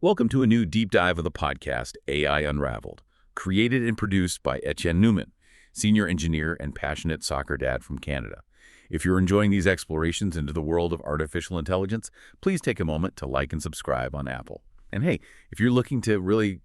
Welcome to a new deep dive of the podcast, AI Unraveled, created and produced by Etienne Newman, senior engineer and passionate soccer dad from Canada. If you're enjoying these explorations into the world of artificial intelligence, please take a moment to like and subscribe on Apple. And hey, if you're looking to really,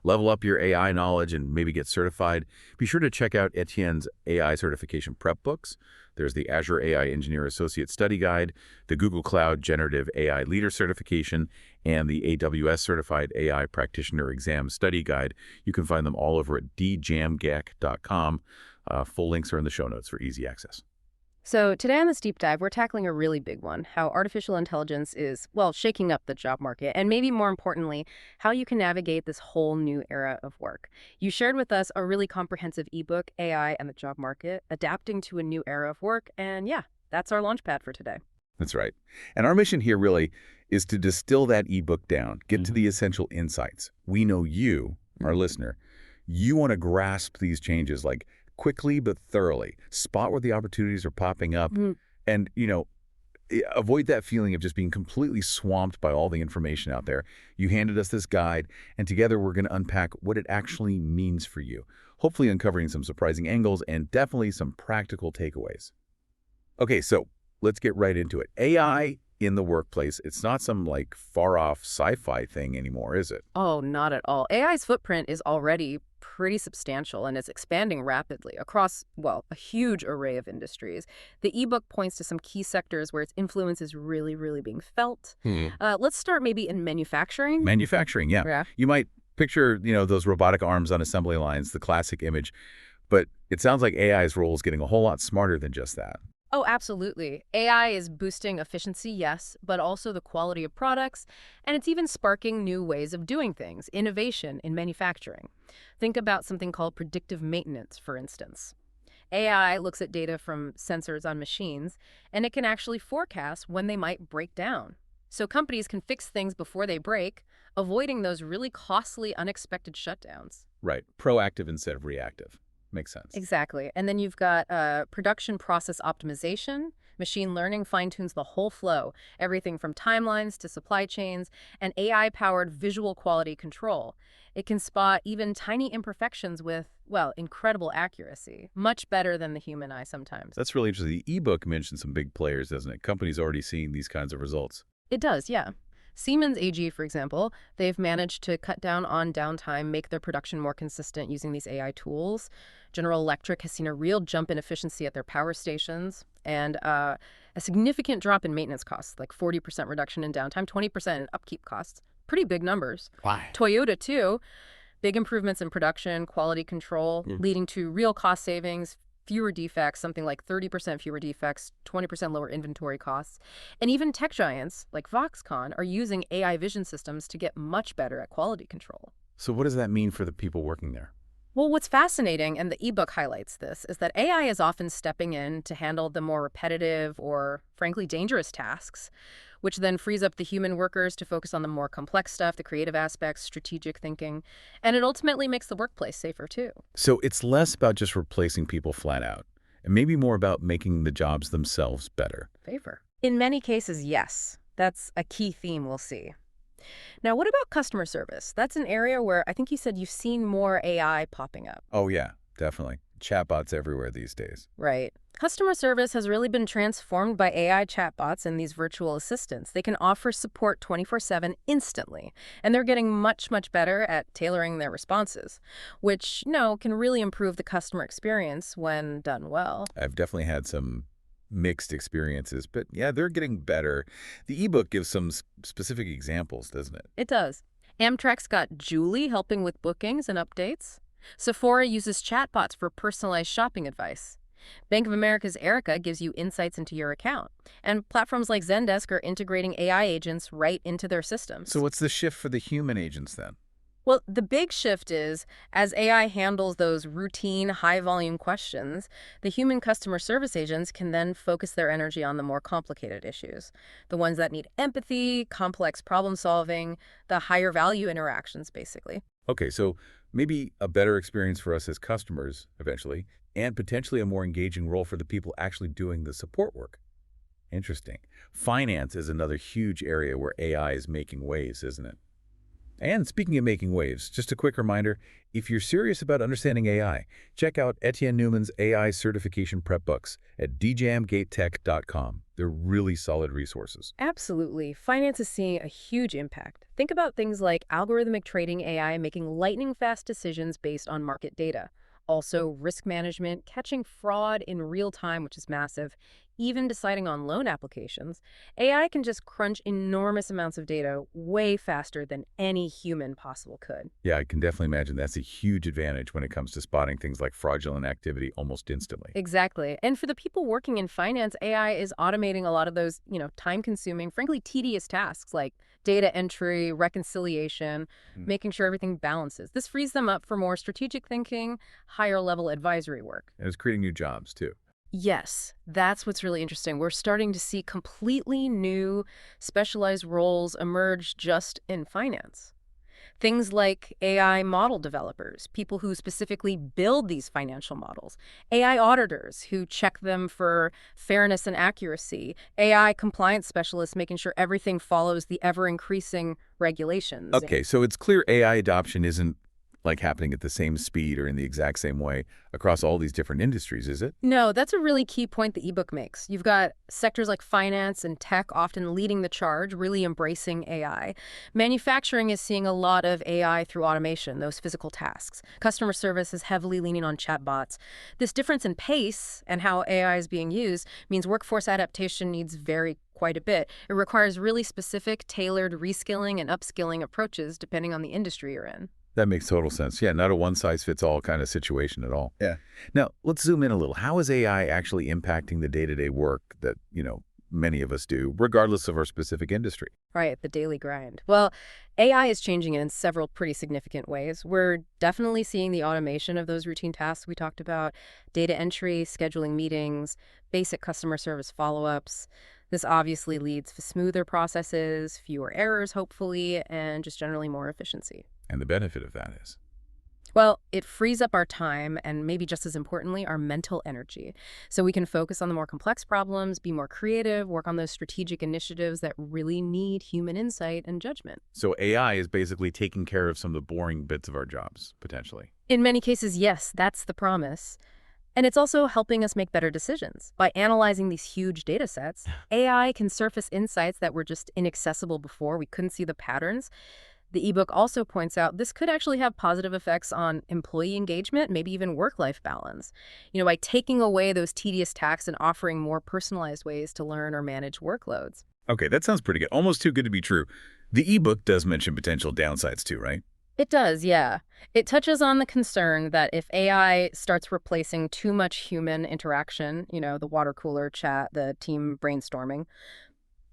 level up your AI knowledge and maybe get certified, be sure to check out Etienne's AI certification prep books. There's the Azure AI Engineer Associate Study Guide, the Google Cloud Generative AI Leader Certification, and the AWS Certified AI Practitioner Exam Study Guide. You can find them all over at djamgak.com. Full links are in the show notes for easy access. So today on this deep dive, we're tackling a really big one, how artificial intelligence is, well, shaking up the job market, and maybe more importantly, how you can navigate this whole new era of work. You shared with us a really comprehensive ebook, AI and the Job Market, Adapting to a New Era of Work, and yeah, that's our launchpad for today. That's right. And our mission here really is to distill that ebook down, get to the essential insights. We know you, our listener, you want to grasp these changes like quickly but thoroughly, spot where the opportunities are popping up, and, avoid that feeling of just being completely swamped by all the information out there. You handed us this guide, and together we're going to unpack what it actually means for you, hopefully uncovering some surprising angles and definitely some practical takeaways. Okay, so let's get right into it. AI in the workplace, it's not some far-off sci-fi thing anymore, is it? Oh, not at all. AI's footprint is already pretty substantial and is expanding rapidly across, well, a huge array of industries. The ebook points to some key sectors where its influence is really, really being felt. Let's start maybe in manufacturing. Manufacturing, yeah. Yeah. You might picture, those robotic arms on assembly lines, the classic image, but it sounds like AI's role is getting a whole lot smarter than just that. Oh, absolutely. AI is boosting efficiency, yes, but also the quality of products, and it's even sparking new ways of doing things, innovation in manufacturing. Think about something called predictive maintenance, for instance. AI looks at data from sensors on machines, and it can actually forecast when they might break down. So companies can fix things before they break, avoiding those really costly, unexpected shutdowns. Right. Proactive instead of reactive. Makes sense. Exactly. And then you've got production process optimization. Machine learning fine-tunes the whole flow, everything from timelines to supply chains, and AI-powered visual quality control. It can spot even tiny imperfections with, well, incredible accuracy, much better than the human eye sometimes. That's really interesting. The ebook mentions some big players, doesn't it? Companies already seeing these kinds of results. It does, yeah. Siemens AG, for example, they've managed to cut down on downtime, make their production more consistent using these AI tools. General Electric has seen a real jump in efficiency at their power stations and a significant drop in maintenance costs, like 40% reduction in downtime, 20% in upkeep costs. Pretty big numbers. Why? Toyota, too, big improvements in production, quality control, leading to real cost savings, fewer defects, something like 30% fewer defects, 20% lower inventory costs. And even tech giants like Foxconn are using AI vision systems to get much better at quality control. So what does that mean for the people working there? Well, what's fascinating, and the ebook highlights this, is that AI is often stepping in to handle the more repetitive or, frankly, dangerous tasks, which then frees up the human workers to focus on the more complex stuff, the creative aspects, strategic thinking, and it ultimately makes the workplace safer, too. So it's less about just replacing people flat out, and maybe more about making the jobs themselves better. Safer. In many cases, yes. That's a key theme we'll see. Now, what about customer service? That's an area where I think you said you've seen more AI popping up. Oh, yeah, definitely. Chatbots everywhere these days. Right. Customer service has really been transformed by AI chatbots and these virtual assistants. They can offer support 24/7 instantly, and they're getting much, much better at tailoring their responses, which, can really improve the customer experience when done well. I've definitely had some mixed experiences, but yeah, they're getting better. The ebook gives some specific examples, doesn't it? It does. Amtrak's got Julie helping with bookings and updates. Sephora uses chatbots for personalized shopping advice. Bank of America's Erica gives you insights into your account. And platforms like Zendesk are integrating AI agents right into their systems. So what's the shift for the human agents then? Well, the big shift is, as AI handles those routine, high-volume questions, the human customer service agents can then focus their energy on the more complicated issues, the ones that need empathy, complex problem-solving, the higher-value interactions, basically. Okay, so maybe a better experience for us as customers, eventually, and potentially a more engaging role for the people actually doing the support work. Interesting. Finance is another huge area where AI is making waves, isn't it? And speaking of making waves, just a quick reminder, if you're serious about understanding AI, check out Etienne Newman's AI certification prep books at djamgatetech.com. They're really solid resources. Absolutely. Finance is seeing a huge impact. Think about things like algorithmic trading AI making lightning-fast decisions based on market data. Also, risk management, catching fraud in real time, which is massive, even deciding on loan applications. AI can just crunch enormous amounts of data way faster than any human possible could. Yeah, I can definitely imagine that's a huge advantage when it comes to spotting things like fraudulent activity almost instantly. Exactly. And for the people working in finance, AI is automating a lot of those, time-consuming, frankly, tedious tasks like data entry, reconciliation, Hmm. making sure everything balances. This frees them up for more strategic thinking, higher-level advisory work. And it's creating new jobs, too. Yes, that's what's really interesting. We're starting to see completely new specialized roles emerge just in finance. Things like AI model developers, people who specifically build these financial models, AI auditors who check them for fairness and accuracy, AI compliance specialists making sure everything follows the ever-increasing regulations. Okay, so it's clear AI adoption isn't like happening at the same speed or in the exact same way across all these different industries, is it? No, that's a really key point the ebook makes. You've got sectors like finance and tech often leading the charge, really embracing AI. Manufacturing is seeing a lot of AI through automation, those physical tasks. Customer service is heavily leaning on chatbots. This difference in pace and how AI is being used means workforce adaptation needs vary quite a bit. It requires really specific, tailored reskilling and upskilling approaches depending on the industry you're in. That makes total sense. Yeah, not a one-size-fits-all kind of situation at all. Yeah. Now, let's zoom in a little. How is AI actually impacting the day-to-day work that, many of us do, regardless of our specific industry? Right, the daily grind. Well, AI is changing it in several pretty significant ways. We're definitely seeing the automation of those routine tasks we talked about, data entry, scheduling meetings, basic customer service follow-ups. This obviously leads to smoother processes, fewer errors, hopefully, and just generally more efficiency. And the benefit of that is? Well, it frees up our time and maybe just as importantly, our mental energy. So we can focus on the more complex problems, be more creative, work on those strategic initiatives that really need human insight and judgment. So AI is basically taking care of some of the boring bits of our jobs, potentially. In many cases, yes, that's the promise. And it's also helping us make better decisions. By analyzing these huge data sets, AI can surface insights that were just inaccessible before. We couldn't see the patterns. The ebook also points out this could actually have positive effects on employee engagement, maybe even work-life balance. By taking away those tedious tasks and offering more personalized ways to learn or manage workloads. Okay, that sounds pretty good. Almost too good to be true. The ebook does mention potential downsides too, right? It does, yeah. It touches on the concern that if AI starts replacing too much human interaction, the water cooler chat, the team brainstorming,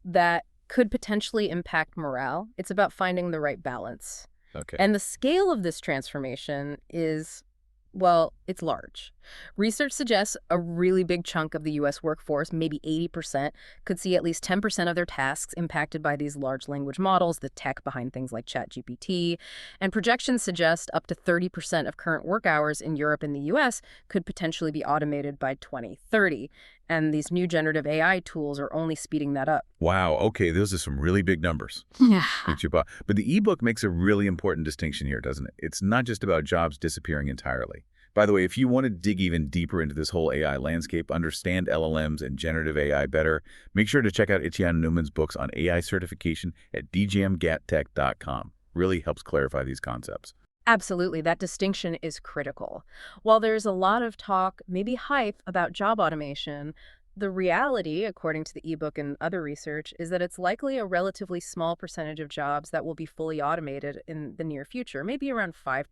that could potentially impact morale. It's about finding the right balance. Okay. And the scale of this transformation is, well, it's large. Research suggests a really big chunk of the U.S. workforce, maybe 80%, could see at least 10% of their tasks impacted by these large language models, the tech behind things like ChatGPT. And projections suggest up to 30% of current work hours in Europe and the U.S. could potentially be automated by 2030. And these new generative AI tools are only speeding that up. Wow, okay, those are some really big numbers. Yeah. But the ebook makes a really important distinction here, doesn't it? It's not just about jobs disappearing entirely. By the way, if you want to dig even deeper into this whole AI landscape, understand LLMs and generative AI better, make sure to check out Etienne Newman's books on AI certification at djamgatetech.com. Really helps clarify these concepts. Absolutely. That distinction is critical. While there's a lot of talk, maybe hype, about job automation, the reality, according to the ebook and other research, is that it's likely a relatively small percentage of jobs that will be fully automated in the near future, maybe around 5%.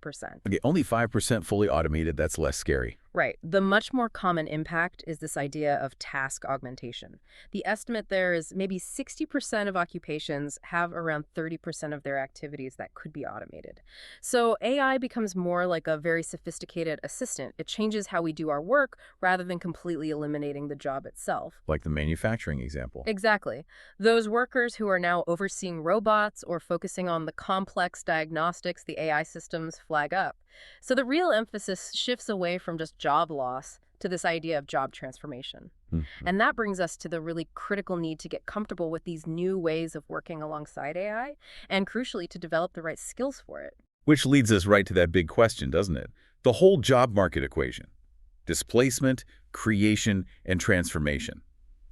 Okay, only 5% fully automated, that's less scary. Right. The much more common impact is this idea of task augmentation. The estimate there is maybe 60% of occupations have around 30% of their activities that could be automated. So AI becomes more like a very sophisticated assistant. It changes how we do our work rather than completely eliminating the job itself. Like the manufacturing example. Exactly. Those workers who are now overseeing robots or focusing on the complex diagnostics the AI systems flag up. So the real emphasis shifts away from just job loss to this idea of job transformation. Mhm. And that brings us to the really critical need to get comfortable with these new ways of working alongside AI, and crucially, to develop the right skills for it. Which leads us right to that big question, doesn't it? The whole job market equation. Displacement, creation, and transformation.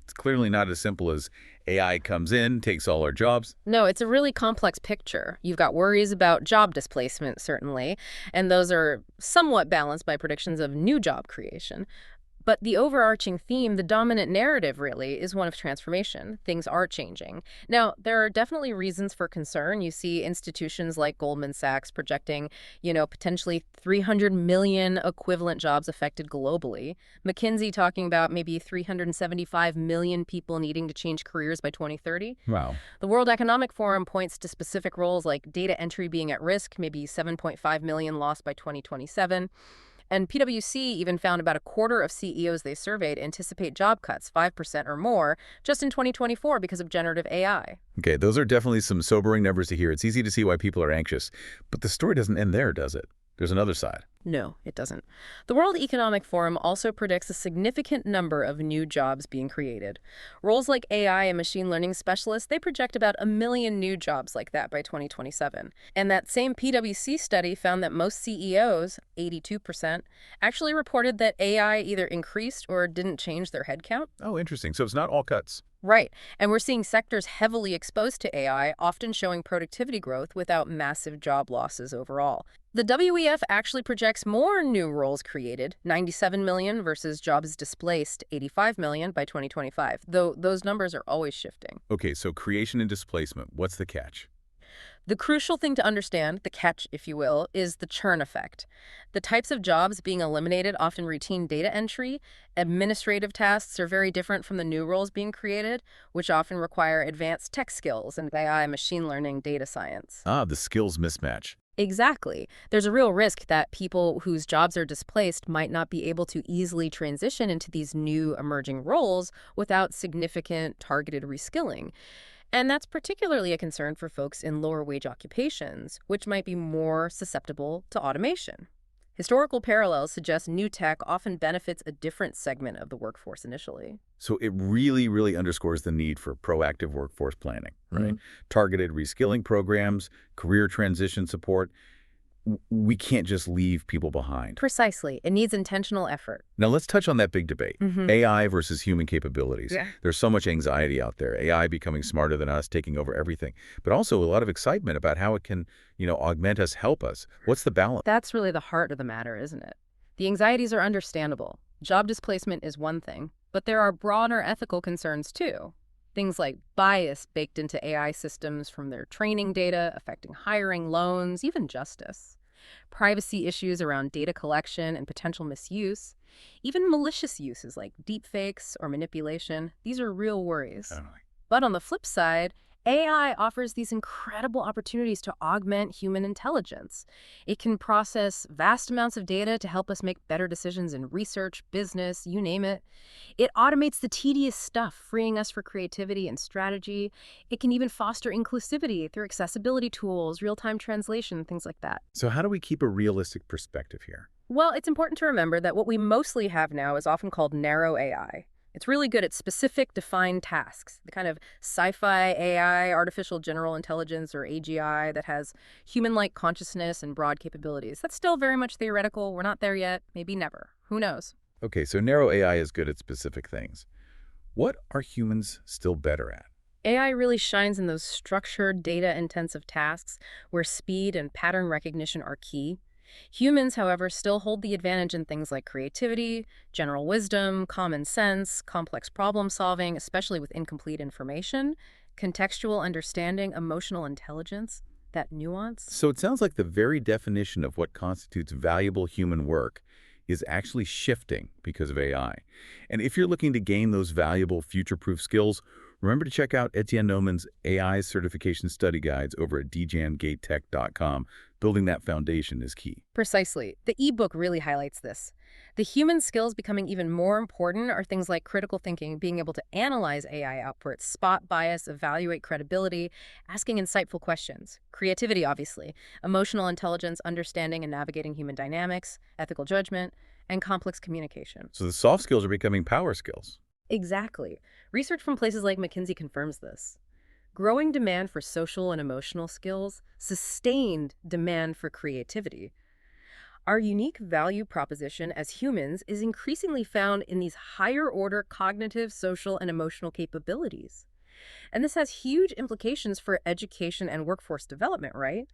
It's clearly not as simple as AI comes in, takes all our jobs. No, it's a really complex picture. You've got worries about job displacement, certainly, and those are somewhat balanced by predictions of new job creation. But the overarching theme, the dominant narrative really, is one of transformation. Things are changing. Now, there are definitely reasons for concern. You see institutions like Goldman Sachs projecting, potentially 300 million equivalent jobs affected globally. McKinsey talking about maybe 375 million people needing to change careers by 2030. Wow. The World Economic Forum points to specific roles like data entry being at risk, maybe 7.5 million lost by 2027. And PwC even found about a quarter of CEOs they surveyed anticipate job cuts, 5% or more, just in 2024 because of generative AI. Okay, those are definitely some sobering numbers to hear. It's easy to see why people are anxious. But the story doesn't end there, does it? There's another side. No, it doesn't. The World Economic Forum also predicts a significant number of new jobs being created. Roles like AI and machine learning specialists, they project about 1 million new jobs like that by 2027. And that same PwC study found that most CEOs, 82%, actually reported that AI either increased or didn't change their headcount. Oh, interesting. So it's not all cuts. Right. And we're seeing sectors heavily exposed to AI often showing productivity growth without massive job losses overall. The WEF actually projects more new roles created, 97 million versus jobs displaced, 85 million by 2025, though those numbers are always shifting. Okay, so creation and displacement. What's the catch? The crucial thing to understand, the catch, if you will, is the churn effect. The types of jobs being eliminated, often routine data entry, administrative tasks, are very different from the new roles being created, which often require advanced tech skills and AI, machine learning, data science. Ah, the skills mismatch. Exactly. There's a real risk that people whose jobs are displaced might not be able to easily transition into these new emerging roles without significant targeted reskilling. And that's particularly a concern for folks in lower wage occupations, which might be more susceptible to automation. Historical parallels suggest new tech often benefits a different segment of the workforce initially. So it really, really underscores the need for proactive workforce planning, right? Targeted reskilling programs, career transition support. We can't just leave people behind. Precisely. It needs intentional effort. Now let's touch on that big debate, AI versus human capabilities. Yeah. There's so much anxiety out there, AI becoming smarter than us, taking over everything, but also a lot of excitement about how it can, augment us, help us. What's the balance? That's really the heart of the matter, isn't it? The anxieties are understandable. Job displacement is one thing, but there are broader ethical concerns too. Things like bias baked into AI systems from their training data, affecting hiring, loans, even justice. Privacy issues around data collection and potential misuse. Even malicious uses like deepfakes or manipulation. These are real worries. Totally. But on the flip side, AI offers these incredible opportunities to augment human intelligence. It can process vast amounts of data to help us make better decisions in research, business, you name it. It automates the tedious stuff, freeing us for creativity and strategy. It can even foster inclusivity through accessibility tools, real-time translation, things like that. So how do we keep a realistic perspective here? Well, it's important to remember that what we mostly have now is often called narrow AI. It's really good at specific, defined tasks, the kind of sci-fi AI, artificial general intelligence, or AGI that has human-like consciousness and broad capabilities. That's still very much theoretical. We're not there yet. Maybe never. Who knows? Okay, so narrow AI is good at specific things. What are humans still better at? AI really shines in those structured, data-intensive tasks where speed and pattern recognition are key. Humans, however, still hold the advantage in things like creativity, general wisdom, common sense, complex problem solving, especially with incomplete information, contextual understanding, emotional intelligence, that nuance. So it sounds like the very definition of what constitutes valuable human work is actually shifting because of AI. And if you're looking to gain those valuable future-proof skills, remember to check out Etienne Nomen's AI certification study guides over at djamgatetech.com. Building that foundation is key. Precisely. The ebook really highlights this. The human skills becoming even more important are things like critical thinking, being able to analyze AI outputs, spot bias, evaluate credibility, asking insightful questions. Creativity, obviously. Emotional intelligence, understanding and navigating human dynamics, ethical judgment. and complex communication. So the soft skills are becoming power skills. Exactly. Research from places like McKinsey confirms this. Growing demand for social and emotional skills, sustained demand for creativity. Our unique value proposition as humans is increasingly found in these higher order cognitive, social, and emotional capabilities. And this has huge implications for education and workforce development, right?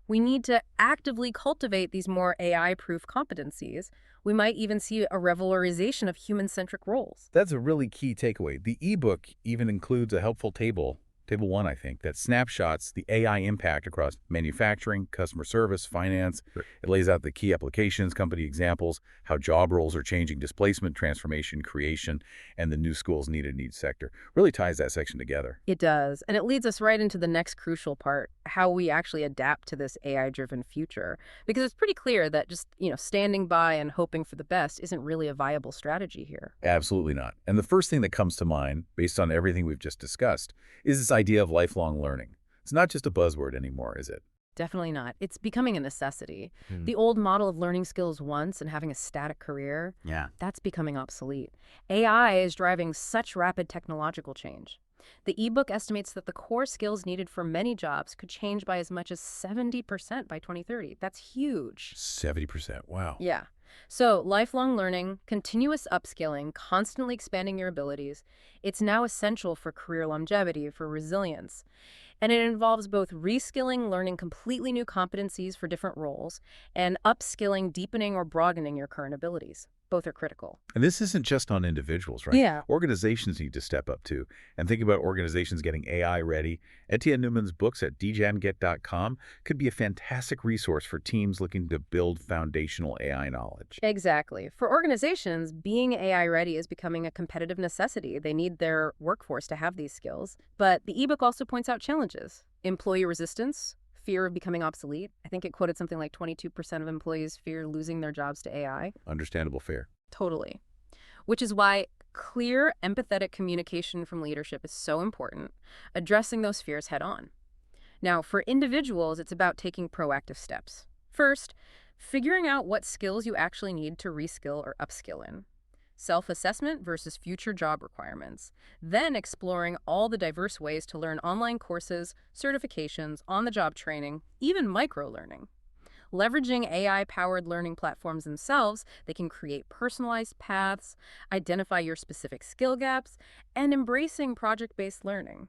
We need to actively cultivate these more AI-proof competencies. We might even see a revalorization of human-centric roles. That's a really key takeaway. The ebook even includes a helpful table 1, I think, that snapshots the AI impact across manufacturing, customer service, finance. Sure. It lays out the key applications, company examples, how job roles are changing, displacement, transformation, creation, and the new skills needed in each sector. Really ties that section together. It does, and it leads us right into the next crucial part, how we actually adapt to this AI-driven future. Because it's pretty clear that just, standing by and hoping for the best isn't really a viable strategy here. Absolutely not. And the first thing that comes to mind, based on everything we've just discussed, is this idea of lifelong learning. It's not just a buzzword anymore, is it? Definitely not. It's becoming a necessity. The old model of learning skills once and having a static career, Yeah. that's becoming obsolete. AI is driving such rapid technological change. The ebook estimates that the core skills needed for many jobs could change by as much as 70% by 2030. That's huge. 70%. Wow. Yeah. So lifelong learning, continuous upskilling, constantly expanding your abilities, it's now essential for career longevity, for resilience. And it involves both reskilling, learning completely new competencies for different roles, and upskilling, deepening, or broadening your current abilities. Both are critical. And this isn't just on individuals, right? Yeah. Organizations need to step up too. And think about organizations getting AI ready. Etienne Newman's books at djanget.com could be a fantastic resource for teams looking to build foundational AI knowledge. Exactly. For organizations, being AI ready is becoming a competitive necessity. They need their workforce to have these skills. But the ebook also points out challenges. Employee resistance, fear of becoming obsolete. I think it quoted something like 22% of employees fear losing their jobs to AI. Understandable fear. Totally. Which is why clear, empathetic communication from leadership is so important, addressing those fears head on. Now, for individuals, it's about taking proactive steps. First, figuring out what skills you actually need to reskill or upskill in. Self-assessment versus future job requirements. Then exploring all the diverse ways to learn online courses, certifications, on-the-job training, even micro-learning. Leveraging AI-powered learning platforms themselves, they can create personalized paths, identify your specific skill gaps, and embracing project-based learning.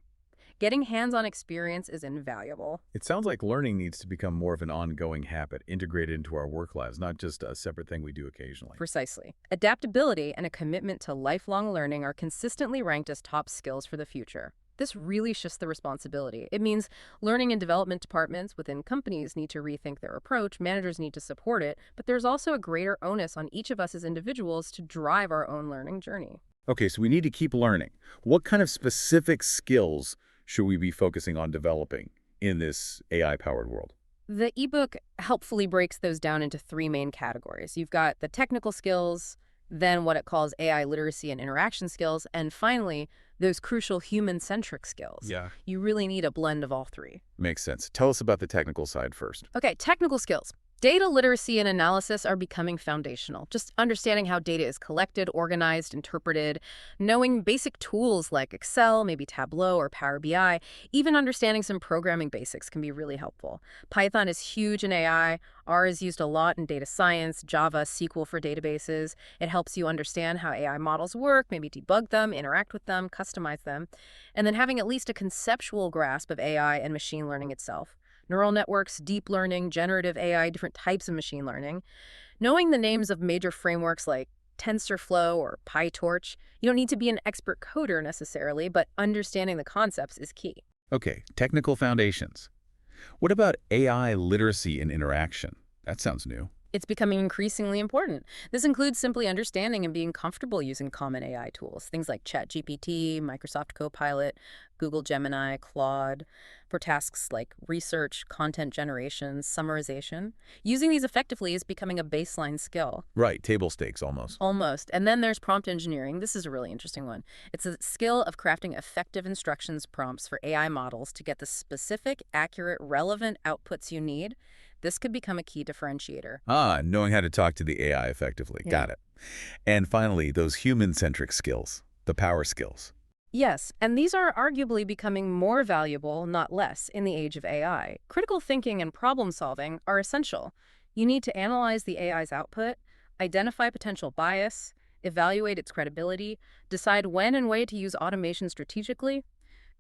Getting hands-on experience is invaluable. It sounds like learning needs to become more of an ongoing habit, integrated into our work lives, not just a separate thing we do occasionally. Precisely. Adaptability and a commitment to lifelong learning are consistently ranked as top skills for the future. This really shifts the responsibility. It means learning and development departments within companies need to rethink their approach, managers need to support it, but there's also a greater onus on each of us as individuals to drive our own learning journey. Okay, so we need to keep learning. What kind of specific skills should we be focusing on developing in this AI-powered world? The ebook helpfully breaks those down into three main categories. You've got the technical skills, then what it calls AI literacy and interaction skills, and finally, those crucial human-centric skills. Yeah. You really need a blend of all three. Makes sense. Tell us about the technical side first. Okay, technical skills. Data literacy and analysis are becoming foundational. Just understanding how data is collected, organized, interpreted, knowing basic tools like Excel, maybe Tableau or Power BI, even understanding some programming basics can be really helpful. Python is huge in AI. R is used a lot in data science, Java, SQL for databases. It helps you understand how AI models work, maybe debug them, interact with them, customize them, and then having at least a conceptual grasp of AI and machine learning itself. Neural networks, deep learning, generative AI, different types of machine learning. Knowing the names of major frameworks like TensorFlow or PyTorch, you don't need to be an expert coder necessarily, but understanding the concepts is key. Okay, technical foundations. What about AI literacy and interaction? That sounds new. It's becoming increasingly important. This includes simply understanding and being comfortable using common AI tools, things like ChatGPT, Microsoft Copilot, Google Gemini, Claude, for tasks like research, content generation, summarization. Using these effectively is becoming a baseline skill. Right, table stakes almost. Almost. And then there's prompt engineering. This is a really interesting one. It's a skill of crafting effective instructions prompts for AI models to get the specific, accurate, relevant outputs you need. This could become a key differentiator. Ah, knowing how to talk to the AI effectively. Yeah. Got it. And finally, those human-centric skills, the power skills. Yes, and these are arguably becoming more valuable, not less, in the age of AI. Critical thinking and problem solving are essential. You need to analyze the AI's output, identify potential bias, evaluate its credibility, decide when and way to use automation strategically.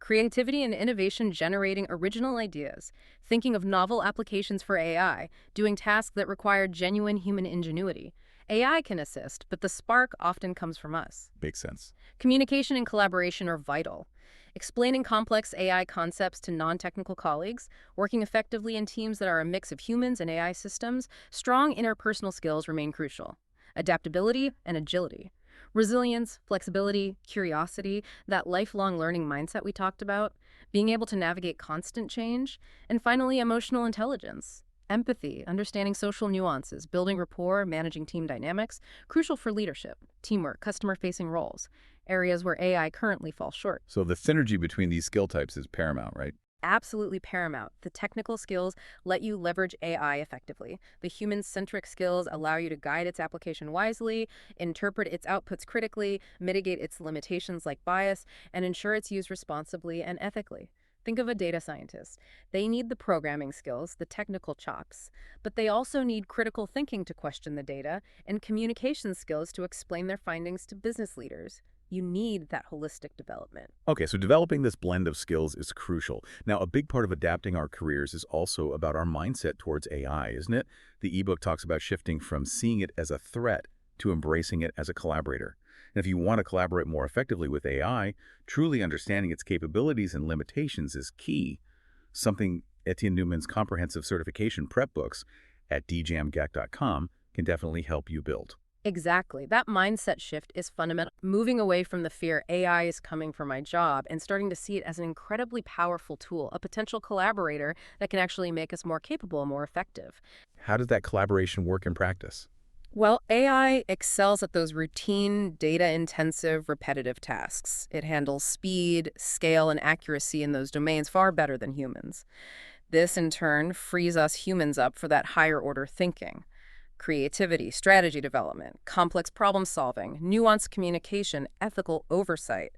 Creativity and innovation generating original ideas, thinking of novel applications for AI, doing tasks that require genuine human ingenuity. AI can assist, but the spark often comes from us. Makes sense. Communication and collaboration are vital. Explaining complex AI concepts to non-technical colleagues, working effectively in teams that are a mix of humans and AI systems, strong interpersonal skills remain crucial. Adaptability and agility. Resilience, flexibility, curiosity, that lifelong learning mindset we talked about, being able to navigate constant change, and finally, emotional intelligence. Empathy, understanding social nuances, building rapport, managing team dynamics, crucial for leadership, teamwork, customer-facing roles, areas where AI currently falls short. So the synergy between these skill types is paramount, right? Absolutely paramount. The technical skills let you leverage AI effectively. The human-centric skills allow you to guide its application wisely, interpret its outputs critically, mitigate its limitations like bias, and ensure it's used responsibly and ethically. Think of a data scientist. They need the programming skills, the technical chops, but they also need critical thinking to question the data and communication skills to explain their findings to business leaders. You need that holistic development. Okay, so developing this blend of skills is crucial. Now, a big part of adapting our careers is also about our mindset towards AI, isn't it? The ebook talks about shifting from seeing it as a threat to embracing it as a collaborator. And if you want to collaborate more effectively with AI, truly understanding its capabilities and limitations is key. Something Etienne Newman's comprehensive certification prep books at djamgak.com can definitely help you build. Exactly. That mindset shift is fundamental. Moving away from the fear AI is coming for my job and starting to see it as an incredibly powerful tool, a potential collaborator that can actually make us more capable and more effective. How does that collaboration work in practice? Well, AI excels at those routine, data-intensive, repetitive tasks. It handles speed, scale, and accuracy in those domains far better than humans. This, in turn, frees us humans up for that higher-order thinking. Creativity, strategy development, complex problem solving, nuanced communication, ethical oversight.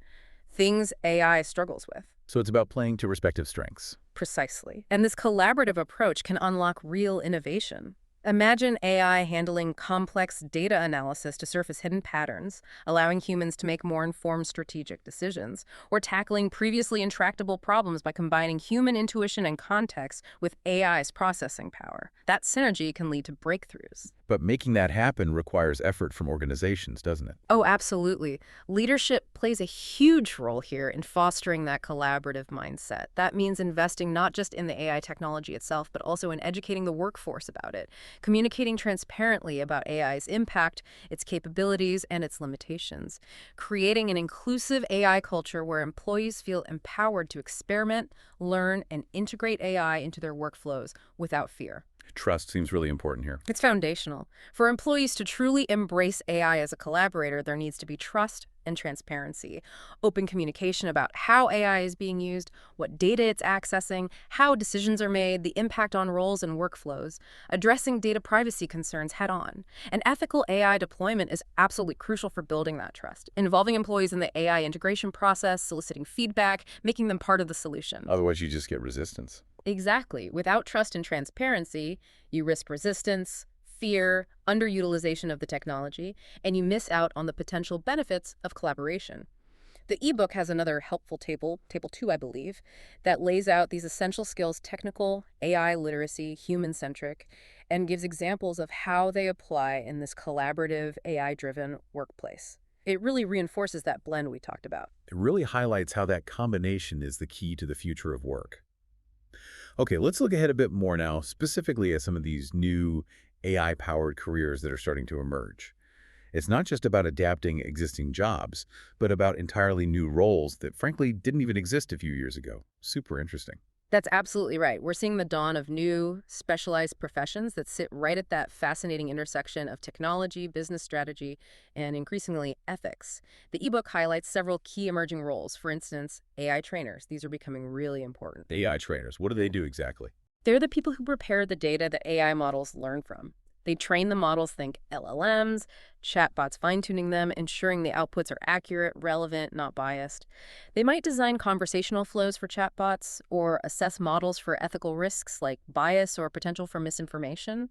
Things AI struggles with. So it's about playing to respective strengths. Precisely. And this collaborative approach can unlock real innovation. Imagine AI handling complex data analysis to surface hidden patterns, allowing humans to make more informed strategic decisions, or tackling previously intractable problems by combining human intuition and context with AI's processing power. That synergy can lead to breakthroughs. But making that happen requires effort from organizations, doesn't it? Oh, absolutely. Leadership plays a huge role here in fostering that collaborative mindset. That means investing not just in the AI technology itself, but also in educating the workforce about it, communicating transparently about AI's impact, its capabilities, and its limitations, creating an inclusive AI culture where employees feel empowered to experiment, learn, and integrate AI into their workflows without fear. Trust seems really important here. It's foundational. For employees to truly embrace AI as a collaborator, there needs to be trust and transparency, open communication about how AI is being used, what data it's accessing, how decisions are made, the impact on roles and workflows, addressing data privacy concerns head-on. And ethical AI deployment is absolutely crucial for building that trust, involving employees in the AI integration process, soliciting feedback, making them part of the solution. Otherwise, you just get resistance. Exactly. Without trust and transparency, you risk resistance, fear, underutilization of the technology, and you miss out on the potential benefits of collaboration. The ebook has another helpful table, Table 2, I believe, that lays out these essential skills: technical, AI literacy, human-centric, and gives examples of how they apply in this collaborative, AI-driven workplace. It really reinforces that blend we talked about. It really highlights how that combination is the key to the future of work. Okay, let's look ahead a bit more now, specifically at some of these new AI-powered careers that are starting to emerge. It's not just about adapting existing jobs, but about entirely new roles that frankly didn't even exist a few years ago. Super interesting. That's absolutely right. We're seeing the dawn of new, specialized professions that sit right at that fascinating intersection of technology, business strategy, and increasingly ethics. The ebook highlights several key emerging roles. For instance, AI trainers. These are becoming really important. AI trainers, what do they do exactly? They're the people who prepare the data that AI models learn from. They train the models, think LLMs, chatbots fine-tuning them, ensuring the outputs are accurate, relevant, not biased. They might design conversational flows for chatbots or assess models for ethical risks like bias or potential for misinformation.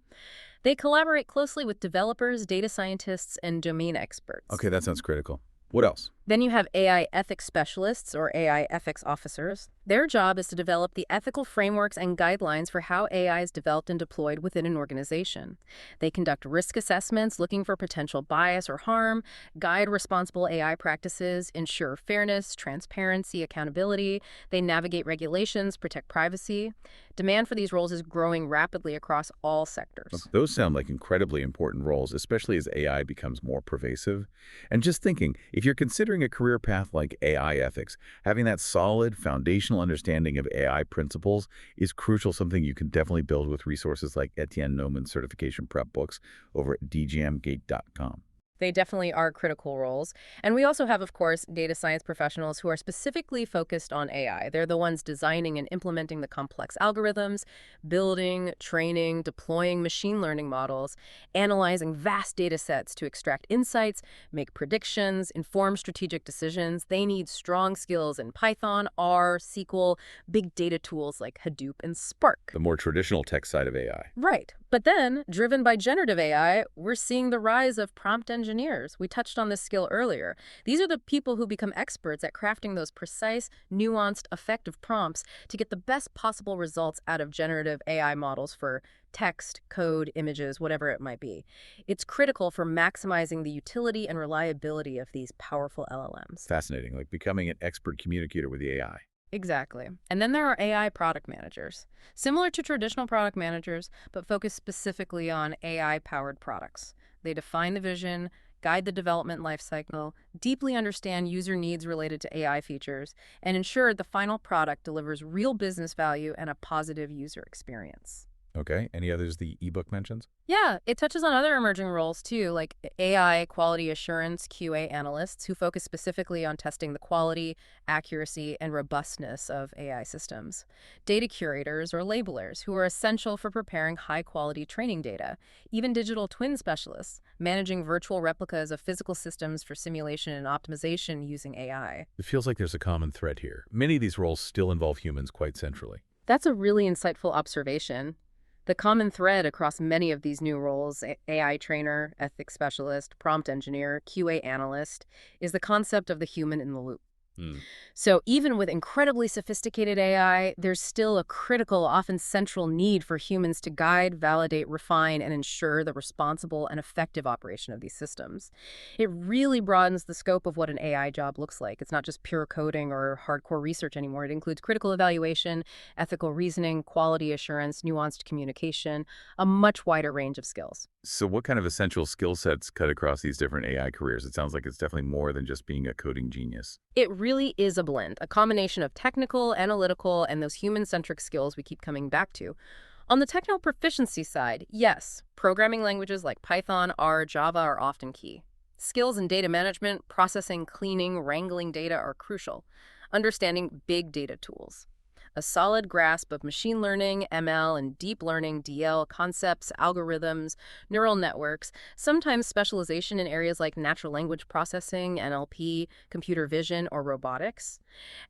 They collaborate closely with developers, data scientists, and domain experts. Okay, that sounds critical. What else? Then you have AI ethics specialists or AI ethics officers. Their job is to develop the ethical frameworks and guidelines for how AI is developed and deployed within an organization. They conduct risk assessments looking for potential bias or harm, guide responsible AI practices, ensure fairness, transparency, accountability. They navigate regulations, protect privacy. Demand for these roles is growing rapidly across all sectors. Those sound like incredibly important roles, especially as AI becomes more pervasive. And just thinking, if you're considering a career path like AI ethics, having that solid foundational understanding of AI principles is crucial, something you can definitely build with resources like Etienne Nomen's certification prep books over at dgmgate.com. They definitely are critical roles. And we also have, of course, data science professionals who are specifically focused on AI. They're the ones designing and implementing the complex algorithms, building, training, deploying machine learning models, analyzing vast data sets to extract insights, make predictions, inform strategic decisions. They need strong skills in Python, R, SQL, big data tools like Hadoop and Spark. The more traditional tech side of AI. Right. But then, driven by generative AI, we're seeing the rise of prompt engineers. We touched on this skill earlier. These are the people who become experts at crafting those precise, nuanced, effective prompts to get the best possible results out of generative AI models for text, code, images, whatever it might be. It's critical for maximizing the utility and reliability of these powerful LLMs. Fascinating, like becoming an expert communicator with the AI. Exactly. And then there are AI product managers, similar to traditional product managers, but focus specifically on AI-powered products. They define the vision, guide the development lifecycle, deeply understand user needs related to AI features, and ensure the final product delivers real business value and a positive user experience. Okay, any others the ebook mentions? Yeah, it touches on other emerging roles too, like AI quality assurance QA analysts who focus specifically on testing the quality, accuracy, and robustness of AI systems. Data curators or labelers who are essential for preparing high-quality training data. Even digital twin specialists, managing virtual replicas of physical systems for simulation and optimization using AI. It feels like there's a common thread here. Many of these roles still involve humans quite centrally. That's a really insightful observation. The common thread across many of these new roles, AI trainer, ethics specialist, prompt engineer, QA analyst, is the concept of the human in the loop. So even with incredibly sophisticated AI, there's still a critical, often central need for humans to guide, validate, refine, and ensure the responsible and effective operation of these systems. It really broadens the scope of what an AI job looks like. It's not just pure coding or hardcore research anymore. It includes critical evaluation, ethical reasoning, quality assurance, nuanced communication, a much wider range of skills. So what kind of essential skill sets cut across these different AI careers? It sounds like it's definitely more than just being a coding genius. It really is a blend, a combination of technical, analytical, and those human-centric skills we keep coming back to. On the technical proficiency side, yes, programming languages like Python, R, Java are often key. Skills in data management, processing, cleaning, wrangling data are crucial. Understanding big data tools. A solid grasp of machine learning, ML, and deep learning, DL, concepts, algorithms, neural networks, sometimes specialization in areas like natural language processing, NLP, computer vision, or robotics,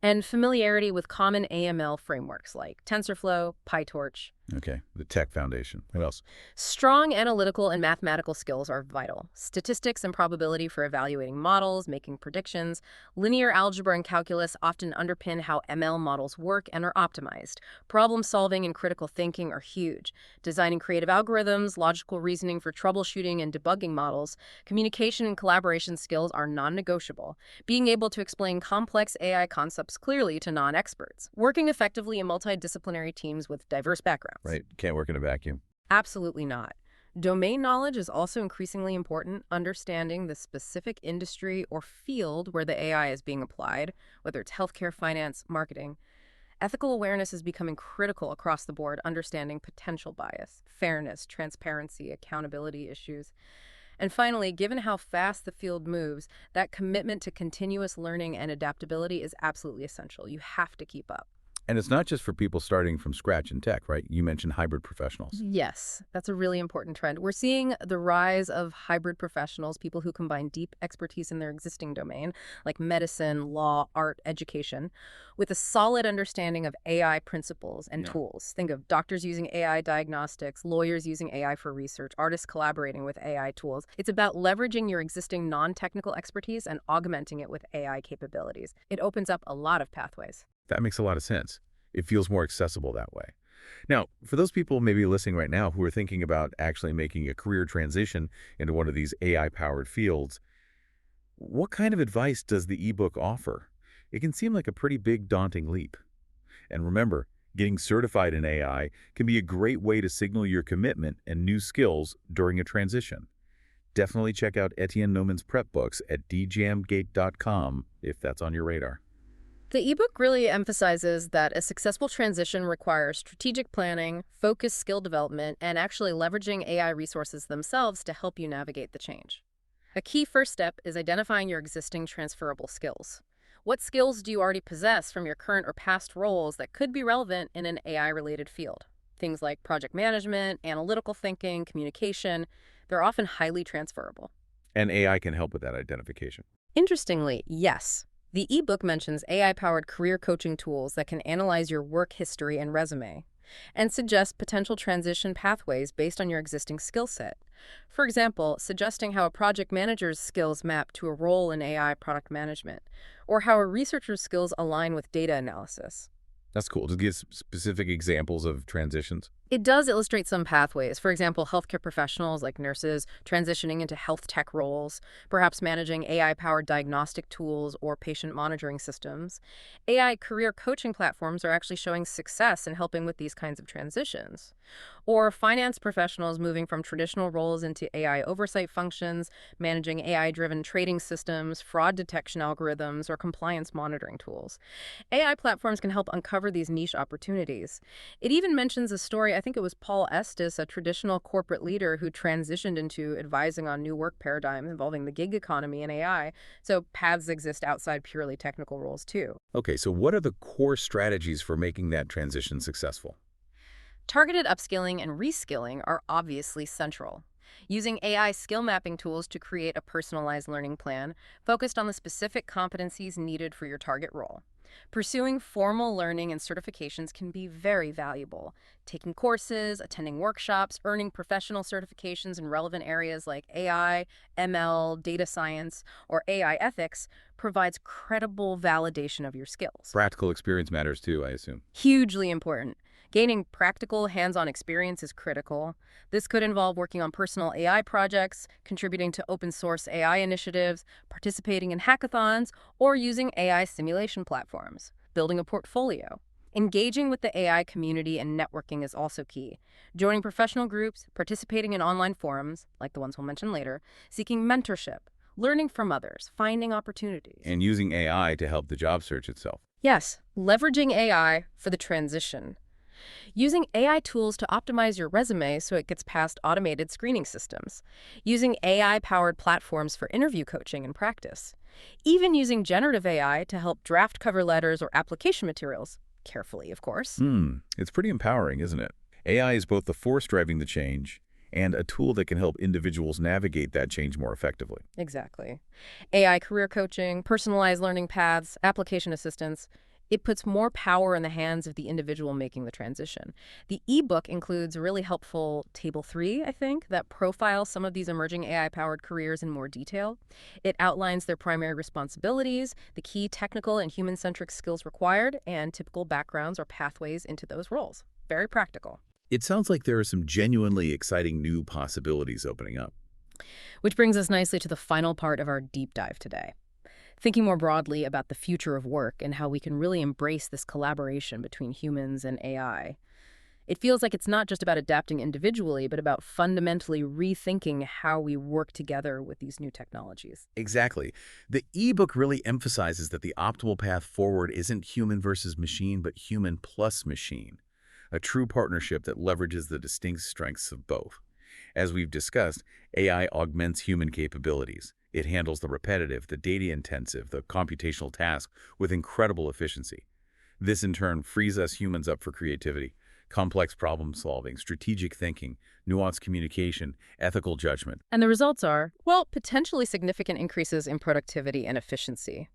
and familiarity with common AML frameworks like TensorFlow, PyTorch. Okay, the tech foundation. What else? Strong analytical and mathematical skills are vital. Statistics and probability for evaluating models, making predictions. Linear algebra and calculus often underpin how ML models work and are optimized. Problem solving and critical thinking are huge. Designing creative algorithms, logical reasoning for troubleshooting and debugging models. Communication and collaboration skills are non-negotiable. Being able to explain complex AI concepts clearly to non-experts. Working effectively in multidisciplinary teams with diverse backgrounds. Right, can't work in a vacuum. Absolutely not. Domain knowledge is also increasingly important, understanding the specific industry or field where the AI is being applied, whether it's healthcare, finance, marketing. Ethical awareness is becoming critical across the board, understanding potential bias, fairness, transparency, accountability issues. And finally, given how fast the field moves, that commitment to continuous learning and adaptability is absolutely essential. You have to keep up. And it's not just for people starting from scratch in tech, right? You mentioned hybrid professionals. Yes, that's a really important trend. We're seeing the rise of hybrid professionals, people who combine deep expertise in their existing domain, like medicine, law, art, education, with a solid understanding of AI principles and Yeah. tools. Think of doctors using AI diagnostics, lawyers using AI for research, artists collaborating with AI tools. It's about leveraging your existing non-technical expertise and augmenting it with AI capabilities. It opens up a lot of pathways. That makes a lot of sense. It feels more accessible that way. Now, for those people maybe listening right now who are thinking about actually making a career transition into one of these AI-powered fields, what kind of advice does the ebook offer? It can seem like a pretty big, daunting leap. And remember, getting certified in AI can be a great way to signal your commitment and new skills during a transition. Definitely check out Etienne Nomen's prep books at djamgate.com if that's on your radar. The ebook really emphasizes that a successful transition requires strategic planning, focused skill development, and actually leveraging AI resources themselves to help you navigate the change. A key first step is identifying your existing transferable skills. What skills do you already possess from your current or past roles that could be relevant in an AI-related field? Things like project management, analytical thinking, communication, they're often highly transferable. And AI can help with that identification. Interestingly, yes. The ebook mentions AI-powered career coaching tools that can analyze your work history and resume and suggest potential transition pathways based on your existing skill set. For example, suggesting how a project manager's skills map to a role in AI product management, or how a researcher's skills align with data analysis. That's cool. To give specific examples of transitions. It does illustrate some pathways. For example, healthcare professionals like nurses transitioning into health tech roles, perhaps managing AI-powered diagnostic tools or patient monitoring systems. AI career coaching platforms are actually showing success in helping with these kinds of transitions. Or finance professionals moving from traditional roles into AI oversight functions, managing AI-driven trading systems, fraud detection algorithms, or compliance monitoring tools. AI platforms can help uncover these niche opportunities. It even mentions a story, I think it was Paul Estes, a traditional corporate leader who transitioned into advising on new work paradigms involving the gig economy and AI, so paths exist outside purely technical roles too. Okay, so what are the core strategies for making that transition successful? Targeted upskilling and reskilling are obviously central. Using AI skill mapping tools to create a personalized learning plan focused on the specific competencies needed for your target role. Pursuing formal learning and certifications can be very valuable. Taking courses, attending workshops, earning professional certifications in relevant areas like AI, ML, data science, or AI ethics provides credible validation of your skills. Practical experience matters too, I assume. Hugely important. Gaining practical, hands-on experience is critical. This could involve working on personal AI projects, contributing to open-source AI initiatives, participating in hackathons, or using AI simulation platforms, building a portfolio. Engaging with the AI community and networking is also key. Joining professional groups, participating in online forums, like the ones we'll mention later, seeking mentorship, learning from others, finding opportunities. And using AI to help the job search itself. Yes, leveraging AI for the transition. Using AI tools to optimize your resume so it gets past automated screening systems. Using AI-powered platforms for interview coaching and practice. Even using generative AI to help draft cover letters or application materials. Carefully, of course. It's pretty empowering, isn't it? AI is both the force driving the change and a tool that can help individuals navigate that change more effectively. Exactly. AI career coaching, personalized learning paths, application assistance. It puts more power in the hands of the individual making the transition. The ebook includes a really helpful Table 3, I think, that profiles some of these emerging AI-powered careers in more detail. It outlines their primary responsibilities, the key technical and human-centric skills required, and typical backgrounds or pathways into those roles. Very practical. It sounds like there are some genuinely exciting new possibilities opening up. Which brings us nicely to the final part of our deep dive today. Thinking more broadly about the future of work and how we can really embrace this collaboration between humans and AI. It feels like it's not just about adapting individually, but about fundamentally rethinking how we work together with these new technologies. Exactly. The ebook really emphasizes that the optimal path forward isn't human versus machine, but human plus machine, a true partnership that leverages the distinct strengths of both. As we've discussed, AI augments human capabilities. It handles the repetitive, the data-intensive, the computational task with incredible efficiency. This, in turn, frees us humans up for creativity, complex problem-solving, strategic thinking, nuanced communication, ethical judgment. And the results are, well, potentially significant increases in productivity and efficiency.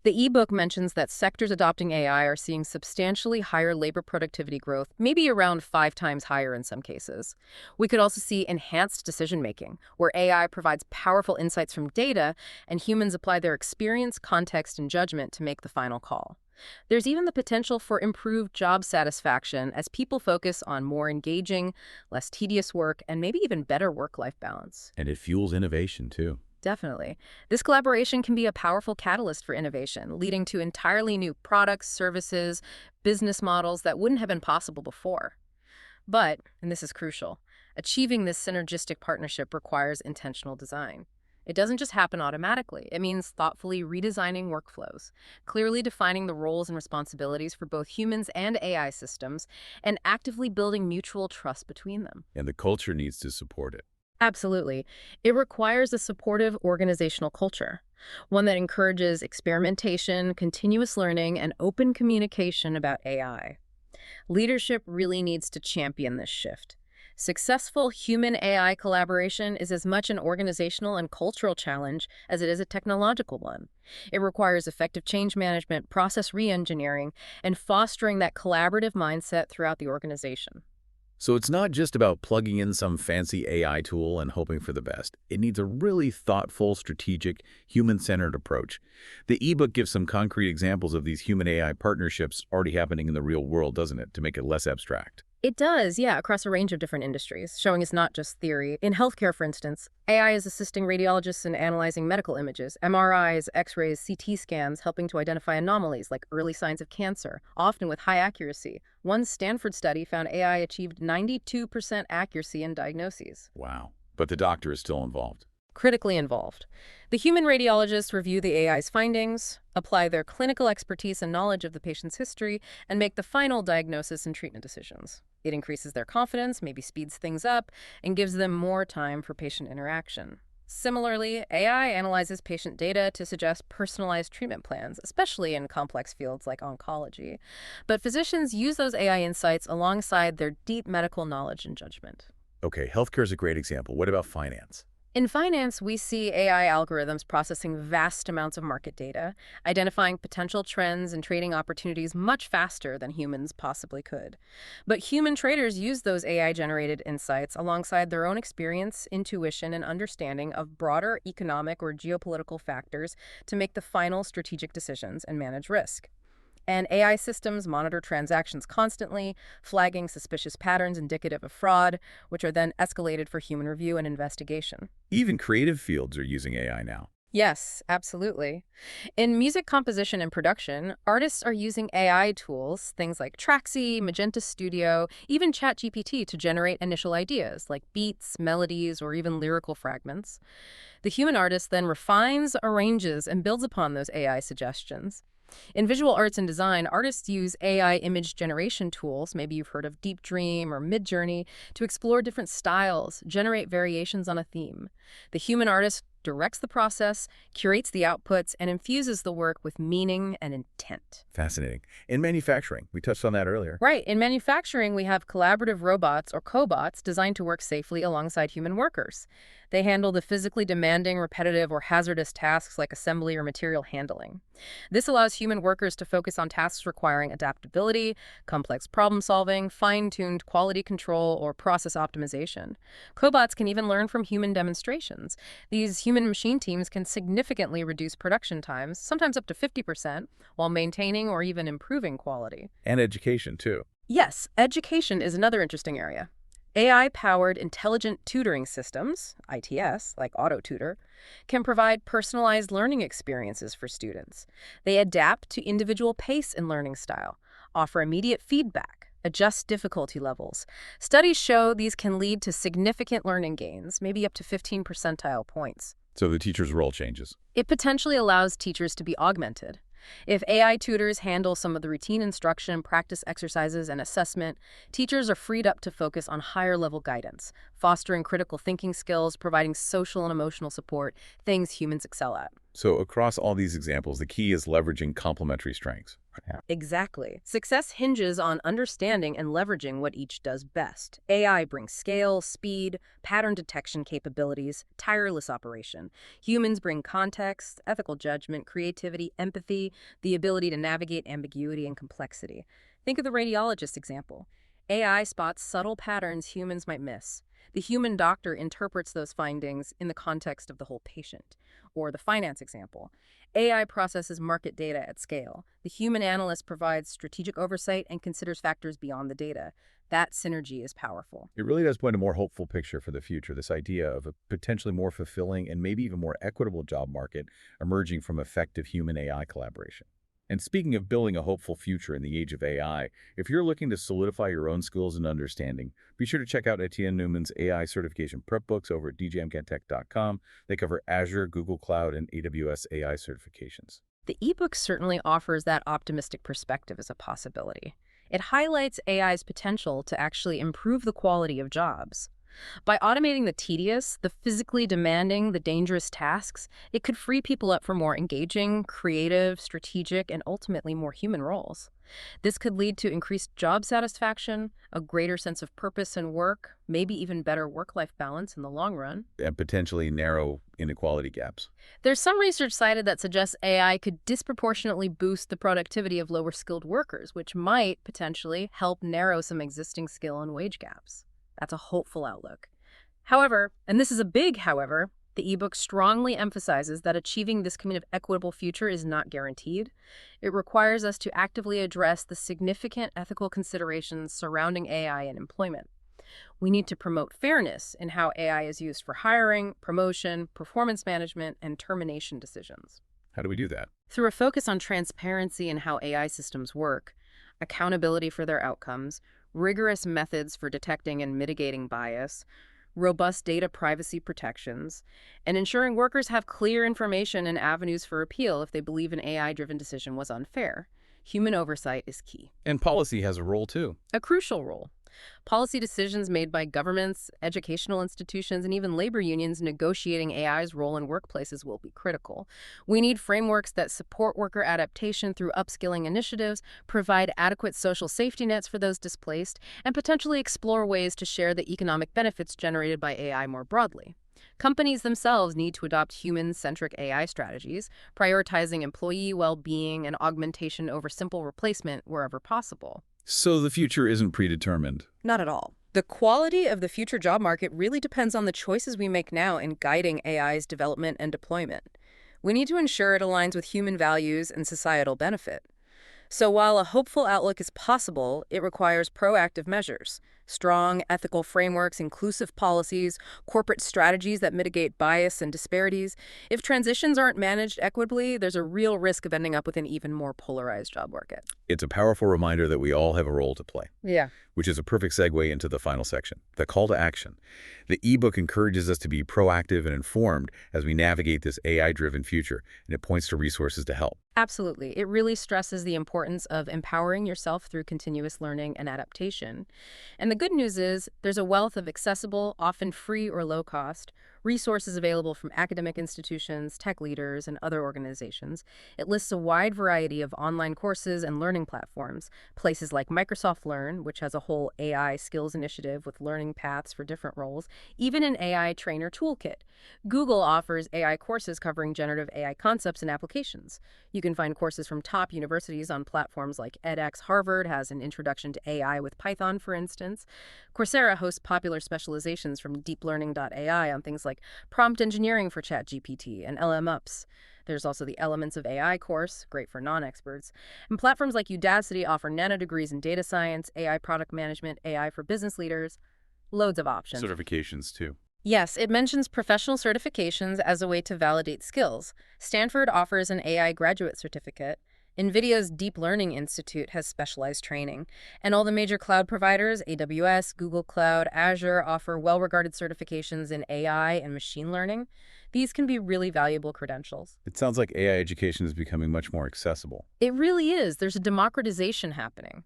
The ebook mentions that sectors adopting AI are seeing substantially higher labor productivity growth, maybe around 5 times higher in some cases. We could also see enhanced decision-making, where AI provides powerful insights from data and humans apply their experience, context, and judgment to make the final call. There's even the potential for improved job satisfaction as people focus on more engaging, less tedious work, and maybe even better work-life balance. And it fuels innovation, too. Definitely. This collaboration can be a powerful catalyst for innovation, leading to entirely new products, services, business models that wouldn't have been possible before. But, and this is crucial, achieving this synergistic partnership requires intentional design. It doesn't just happen automatically. It means thoughtfully redesigning workflows, clearly defining the roles and responsibilities for both humans and AI systems, and actively building mutual trust between them. And the culture needs to support it. Absolutely. It requires a supportive organizational culture, one that encourages experimentation, continuous learning, and open communication about AI. Leadership really needs to champion this shift. Successful human-AI collaboration is as much an organizational and cultural challenge as it is a technological one. It requires effective change management, process re-engineering, and fostering that collaborative mindset throughout the organization. So it's not just about plugging in some fancy AI tool and hoping for the best. It needs a really thoughtful, strategic, human-centered approach. The ebook gives some concrete examples of these human-AI partnerships already happening in the real world, doesn't it, to make it less abstract? It does, yeah, across a range of different industries, showing it's not just theory. In healthcare, for instance, AI is assisting radiologists in analyzing medical images, MRIs, X-rays, CT scans, helping to identify anomalies like early signs of cancer, often with high accuracy. One Stanford study found AI achieved 92% accuracy in diagnoses. Wow. But the doctor is still involved. Critically involved. The human radiologists review the AI's findings, apply their clinical expertise and knowledge of the patient's history, and make the final diagnosis and treatment decisions. It increases their confidence, maybe speeds things up, and gives them more time for patient interaction. Similarly, AI analyzes patient data to suggest personalized treatment plans, especially in complex fields like oncology. But physicians use those AI insights alongside their deep medical knowledge and judgment. Okay, healthcare is a great example. What about finance? In finance, we see AI algorithms processing vast amounts of market data, identifying potential trends and trading opportunities much faster than humans possibly could. But human traders use those AI-generated insights alongside their own experience, intuition, and understanding of broader economic or geopolitical factors to make the final strategic decisions and manage risk. And AI systems monitor transactions constantly, flagging suspicious patterns indicative of fraud, which are then escalated for human review and investigation. Even creative fields are using AI now. Yes, absolutely. In music composition and production, artists are using AI tools, things like Traxi, Magenta Studio, even ChatGPT to generate initial ideas like beats, melodies, or even lyrical fragments. The human artist then refines, arranges, and builds upon those AI suggestions. In visual arts and design, artists use AI image generation tools, maybe you've heard of Deep Dream or Midjourney, to explore different styles, generate variations on a theme. The human artist directs the process, curates the outputs, and infuses the work with meaning and intent. Fascinating. In manufacturing, we touched on that earlier. Right. In manufacturing, we have collaborative robots or cobots designed to work safely alongside human workers. They handle the physically demanding, repetitive, or hazardous tasks like assembly or material handling. This allows human workers to focus on tasks requiring adaptability, complex problem solving, fine-tuned quality control, or process optimization. Cobots can even learn from human demonstrations. These human-machine teams can significantly reduce production times, sometimes up to 50%, while maintaining or even improving quality. And education, too. Yes, education is another interesting area. AI-powered intelligent tutoring systems, ITS, like AutoTutor, can provide personalized learning experiences for students. They adapt to individual pace and learning style, offer immediate feedback, adjust difficulty levels. Studies show these can lead to significant learning gains, maybe up to 15 percentile points. So the teacher's role changes. It potentially allows teachers to be augmented. If AI tutors handle some of the routine instruction, practice exercises, and assessment, teachers are freed up to focus on higher-level guidance, fostering critical thinking skills, providing social and emotional support, things humans excel at. So across all these examples, the key is leveraging complementary strengths. Yeah. Exactly. Success hinges on understanding and leveraging what each does best. AI brings scale, speed, pattern detection capabilities, tireless operation. Humans bring context, ethical judgment, creativity, empathy, the ability to navigate ambiguity and complexity. Think of the radiologist example. AI spots subtle patterns humans might miss. The human doctor interprets those findings in the context of the whole patient. Or the finance example. AI processes market data at scale. The human analyst provides strategic oversight and considers factors beyond the data. That synergy is powerful. It really does paint a more hopeful picture for the future, this idea of a potentially more fulfilling and maybe even more equitable job market emerging from effective human-AI collaboration. And speaking of building a hopeful future in the age of AI, if you're looking to solidify your own skills and understanding, be sure to check out Etienne Newman's AI certification prep books over at djmcantech.com. They cover Azure, Google Cloud, and AWS AI certifications. The ebook certainly offers that optimistic perspective as a possibility. It highlights AI's potential to actually improve the quality of jobs. By automating the tedious, the physically demanding, the dangerous tasks, it could free people up for more engaging, creative, strategic, and ultimately more human roles. This could lead to increased job satisfaction, a greater sense of purpose in work, maybe even better work-life balance in the long run. And potentially narrow inequality gaps. There's some research cited that suggests AI could disproportionately boost the productivity of lower-skilled workers, which might potentially help narrow some existing skill and wage gaps. That's a hopeful outlook. However, and this is a big however, the ebook strongly emphasizes that achieving this kind of equitable future is not guaranteed. It requires us to actively address the significant ethical considerations surrounding AI and employment. We need to promote fairness in how AI is used for hiring, promotion, performance management, and termination decisions. How do we do that? Through a focus on transparency in how AI systems work, accountability for their outcomes, rigorous methods for detecting and mitigating bias, robust data privacy protections, and ensuring workers have clear information and avenues for appeal if they believe an AI-driven decision was unfair. Human oversight is key. And policy has a role too. A crucial role. Policy decisions made by governments, educational institutions, and even labor unions negotiating AI's role in workplaces will be critical. We need frameworks that support worker adaptation through upskilling initiatives, provide adequate social safety nets for those displaced, and potentially explore ways to share the economic benefits generated by AI more broadly. Companies themselves need to adopt human-centric AI strategies, prioritizing employee well-being and augmentation over simple replacement wherever possible. So the future isn't predetermined. Not at all. The quality of the future job market really depends on the choices we make now in guiding AI's development and deployment. We need to ensure it aligns with human values and societal benefit. So while a hopeful outlook is possible, it requires proactive measures. Strong, ethical frameworks, inclusive policies, corporate strategies that mitigate bias and disparities. If transitions aren't managed equitably, there's a real risk of ending up with an even more polarized job market. It's a powerful reminder that we all have a role to play. Yeah. Which is a perfect segue into the final section, the call to action. The ebook encourages us to be proactive and informed as we navigate this AI-driven future, and it points to resources to help. Absolutely. It really stresses the importance of empowering yourself through continuous learning and adaptation. And the good news is there's a wealth of accessible, often free or low-cost, resources available from academic institutions, tech leaders, and other organizations. It lists a wide variety of online courses and learning platforms, places like Microsoft Learn, which has a whole AI skills initiative with learning paths for different roles, even an AI trainer toolkit. Google offers AI courses covering generative AI concepts and applications. You can find courses from top universities on platforms like edX. Harvard has an introduction to AI with Python, for instance. Coursera hosts popular specializations from deeplearning.ai on things like prompt engineering for ChatGPT and LMUps. There's also the Elements of AI course, great for non-experts. And platforms like Udacity offer nanodegrees in data science, AI product management, AI for business leaders. Loads of options. Certifications, too. Yes, it mentions professional certifications as a way to validate skills. Stanford offers an AI graduate certificate. NVIDIA's Deep Learning Institute has specialized training. And all the major cloud providers, AWS, Google Cloud, Azure, offer well-regarded certifications in AI and machine learning. These can be really valuable credentials. It sounds like AI education is becoming much more accessible. It really is. There's a democratization happening.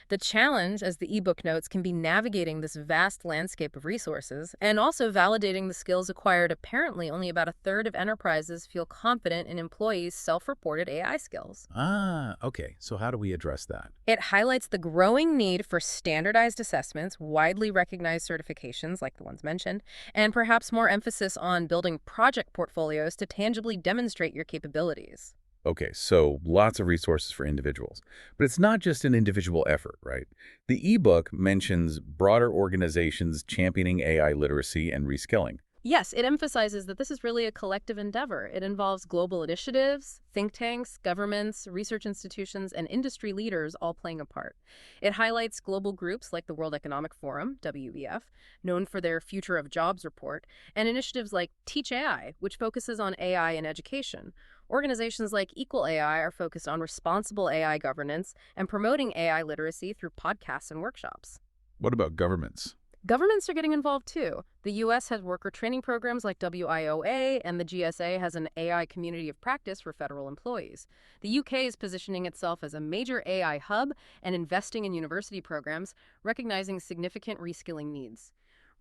The challenge, as the ebook notes, can be navigating this vast landscape of resources and also validating the skills acquired. Apparently, only about a third of enterprises feel confident in employees' self-reported AI skills. Ah, okay. So how do we address that? It highlights the growing need for standardized assessments, widely recognized certifications like the ones mentioned, and perhaps more emphasis on building project portfolios to tangibly demonstrate your capabilities. Okay, so lots of resources for individuals. But it's not just an individual effort, right? The ebook mentions broader organizations championing AI literacy and reskilling. Yes, it emphasizes that this is really a collective endeavor. It involves global initiatives, think tanks, governments, research institutions, and industry leaders all playing a part. It highlights global groups like the World Economic Forum, WEF, known for their Future of Jobs report, and initiatives like Teach AI, which focuses on AI in education. Organizations like Equal AI are focused on responsible AI governance and promoting AI literacy through podcasts and workshops. What about governments? Governments are getting involved too. The U.S. has worker training programs like WIOA, and the GSA has an AI community of practice for federal employees. The UK is positioning itself as a major AI hub and investing in university programs, recognizing significant reskilling needs.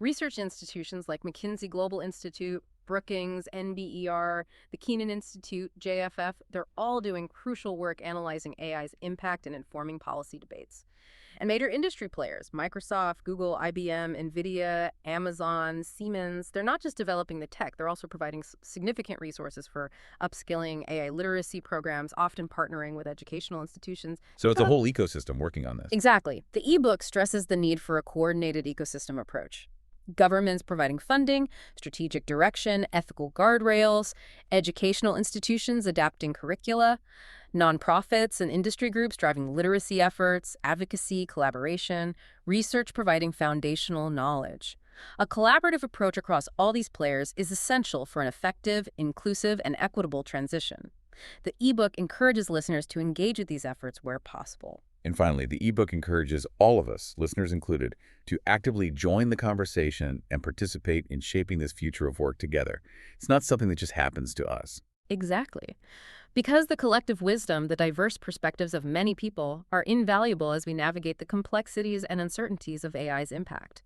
Research institutions like McKinsey Global Institute, Brookings, NBER, the Keenan Institute, JFF, they're all doing crucial work analyzing AI's impact and informing policy debates. And major industry players, Microsoft, Google, IBM, NVIDIA, Amazon, Siemens, they're not just developing the tech, they're also providing significant resources for upskilling, AI literacy programs, often partnering with educational institutions. So it's a whole ecosystem working on this. Exactly. The ebook stresses the need for a coordinated ecosystem approach. Governments providing funding, strategic direction, ethical guardrails, educational institutions adapting curricula, nonprofits and industry groups driving literacy efforts, advocacy, collaboration, research providing foundational knowledge. A collaborative approach across all these players is essential for an effective, inclusive, and equitable transition. The ebook encourages listeners to engage with these efforts where possible. And finally, the ebook encourages all of us, listeners included, to actively join the conversation and participate in shaping this future of work together. It's not something that just happens to us. Exactly. Because the collective wisdom, the diverse perspectives of many people are invaluable as we navigate the complexities and uncertainties of AI's impact.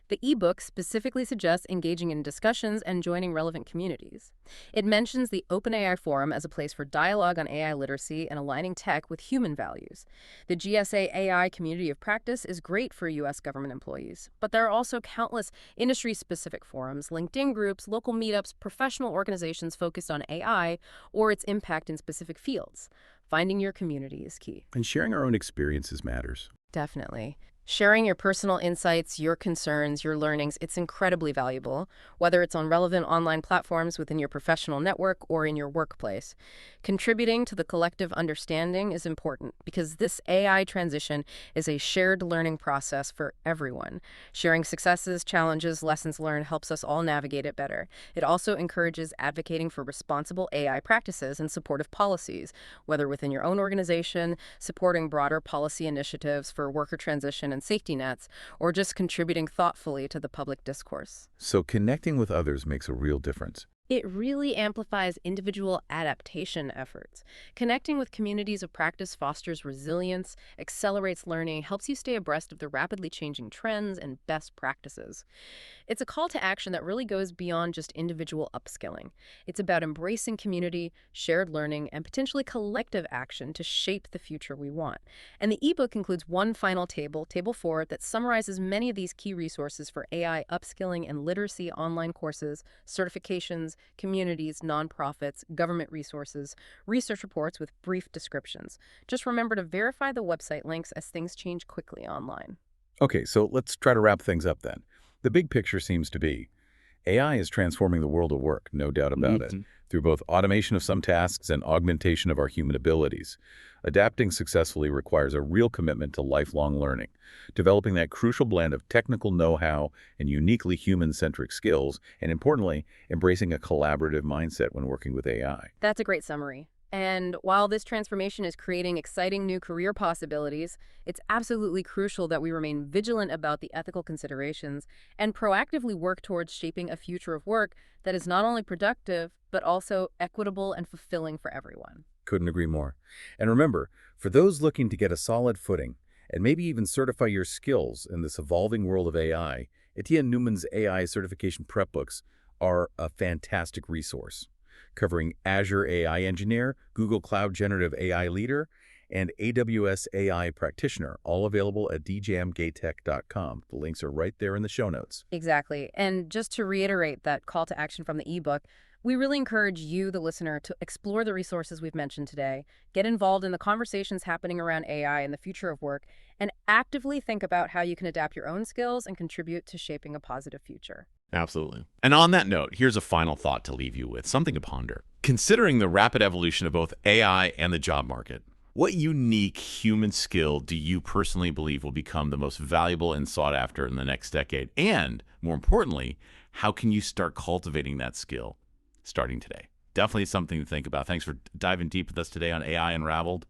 The ebook specifically suggests engaging in discussions and joining relevant communities. It mentions the OpenAI Forum as a place for dialogue on AI literacy and aligning tech with human values. The GSA AI community of practice is great for U.S. government employees, but there are also countless industry-specific forums, LinkedIn groups, local meetups, professional organizations focused on AI or its impact in specific fields. Finding your community is key. And sharing our own experiences matters. Definitely. Sharing your personal insights, your concerns, your learnings, it's incredibly valuable, whether it's on relevant online platforms within your professional network or in your workplace. Contributing to the collective understanding is important because this AI transition is a shared learning process for everyone. Sharing successes, challenges, lessons learned helps us all navigate it better. It also encourages advocating for responsible AI practices and supportive policies, whether within your own organization, supporting broader policy initiatives for worker transition and safety nets, or just contributing thoughtfully to the public discourse. So connecting with others makes a real difference. It really amplifies individual adaptation efforts. Connecting with communities of practice fosters resilience, accelerates learning, helps you stay abreast of the rapidly changing trends and best practices. It's a call to action that really goes beyond just individual upskilling. It's about embracing community, shared learning, and potentially collective action to shape the future we want. And the ebook includes one final table, Table 4, that summarizes many of these key resources for AI upskilling and literacy online courses, certifications, communities, nonprofits, government resources, research reports with brief descriptions. Just remember to verify the website links as things change quickly online. Okay, so let's try to wrap things up then. The big picture seems to be AI is transforming the world of work, no doubt about it, through both automation of some tasks and augmentation of our human abilities. Adapting successfully requires a real commitment to lifelong learning, developing that crucial blend of technical know-how and uniquely human-centric skills, and importantly, embracing a collaborative mindset when working with AI. That's a great summary. And while this transformation is creating exciting new career possibilities, it's absolutely crucial that we remain vigilant about the ethical considerations and proactively work towards shaping a future of work that is not only productive, but also equitable and fulfilling for everyone. Couldn't agree more. And remember, for those looking to get a solid footing and maybe even certify your skills in this evolving world of AI, Etienne Newman's AI certification prep books are a fantastic resource, covering Azure AI Engineer, Google Cloud Generative AI Leader, and AWS AI Practitioner, all available at djamgatech.com. The links are right there in the show notes. Exactly. And just to reiterate that call to action from the ebook, we really encourage you, the listener, to explore the resources we've mentioned today, get involved in the conversations happening around AI and the future of work, and actively think about how you can adapt your own skills and contribute to shaping a positive future. Absolutely. And on that note, here's a final thought to leave you with, something to ponder. Considering the rapid evolution of both AI and the job market, what unique human skill do you personally believe will become the most valuable and sought after in the next decade? And more importantly, how can you start cultivating that skill starting today? Definitely something to think about. Thanks for diving deep with us today on AI Unraveled.